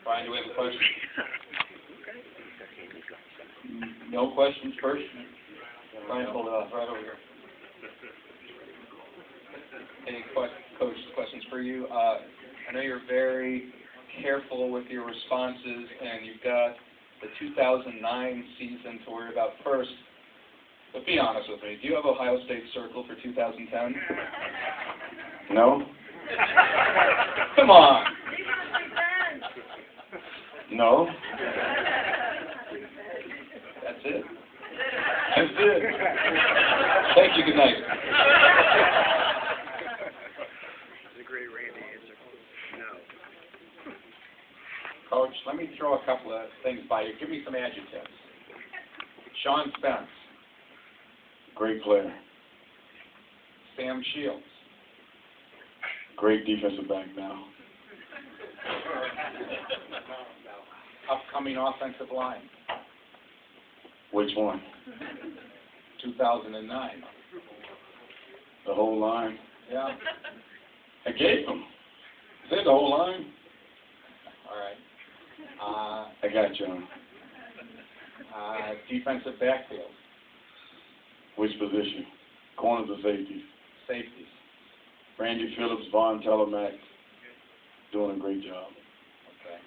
Brian, do we have a question? No questions first? Brian, hold it off right over here. Any coach questions for you? I know you're very careful with your responses, and you've got the 2009 season to worry about first. But be honest with me, do you have Ohio State circled for 2010? No? Come on. No? That's it. That's it. Thank you. Good night. That's a great Randy answer. No. Coach, let me throw a couple of things by you. Give me some adjectives. Sean Spence. Great player. Sam Shields. Great defensive back now. Upcoming offensive line. Which one? 2009. The whole line? Yeah. I gave them. Is that the whole line? All right. I got you. Defensive backfield. Which position? Corners or safeties? Safeties. Randy Phillips, Vaughn Telemack, doing a great job. Okay.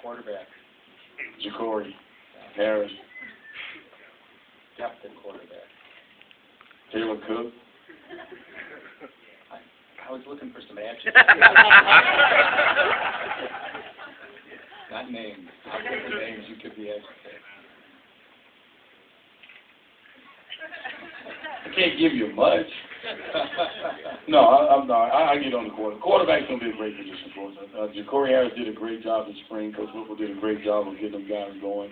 Quarterback. Ja'Cory Harris. Captain quarterback. Taylor Cook. I was looking for some adjectives. Not names. I'll give the names. You could be adjectives. I can't give you much. No, I'm not. I get on the quarterback. Quarterback's going to be a great position for us. Ja'Cory Harris did a great job in spring. Coach Whipple did a great job of getting them guys going.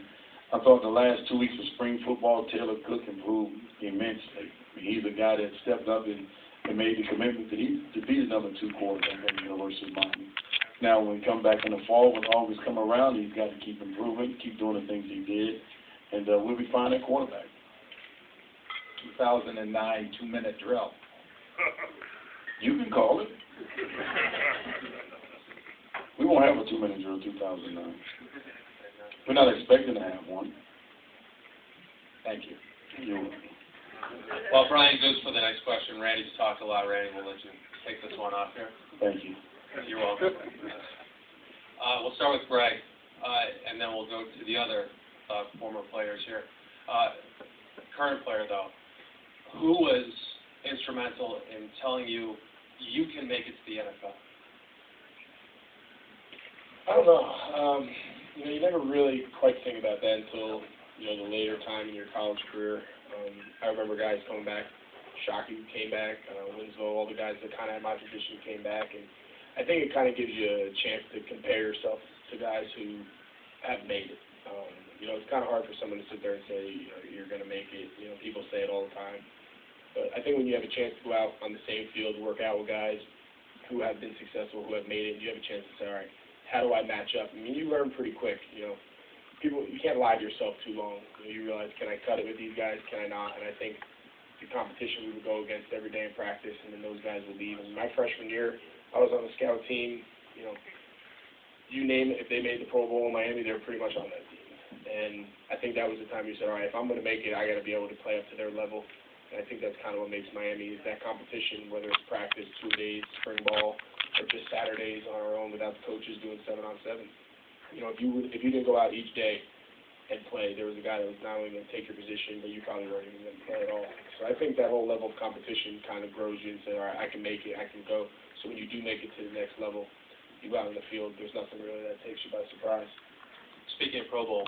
I thought the last 2 weeks of spring football, Taylor Cook improved immensely. I mean, he's a guy that stepped up and made the commitment to be the number 2 quarterback at the University of Miami. Now, when we come back in the fall, when August come around, he's got to keep improving, keep doing the things he did, and we'll be fine at quarterback. 2009 2-minute drill. You can call it. We won't have a 2-minute drill 2009. We're not expecting to have one. Thank you. You're welcome. Well, Brian goes for the next question. Randy's talked a lot. Randy, we'll let you take this one off here. Thank you. You're welcome. We'll start with Greg, and then we'll go to the other former players here. Current player, though, who was instrumental in telling you you can make it to the NFL? I don't know. You never really quite think about that until, the later time in your college career. I remember guys coming back. Shockey came back. Winslow, all the guys that kind of had my position came back. And I think it kind of gives you a chance to compare yourself to guys who have made it. It's kind of hard for someone to sit there and say, you're going to make it. People say it all the time. But I think when you have a chance to go out on the same field, work out with guys who have been successful, who have made it, you have a chance to say, all right, how do I match up? I mean, you learn pretty quick, you can't lie to yourself too long. You realize, can I cut it with these guys? Can I not? And I think the competition we would go against every day in practice, and then those guys would leave. And my freshman year, I was on the scout team. You name it, if they made the Pro Bowl in Miami, they were pretty much on that team. And I think that was the time you said, all right, if I'm going to make it, I got to be able to play up to their level. And I think that's kind of what makes Miami is that competition, whether it's practice, 2 days, spring ball, or just Saturdays on our own without the coaches doing 7-on-7. If you didn't go out each day and play, there was a guy that was not only going to take your position, but you probably weren't even going to play at all. So I think that whole level of competition kind of grows you and say, all right, I can make it, I can go. So when you do make it to the next level, you go out in the field, there's nothing really that takes you by surprise. Speaking of Pro Bowl,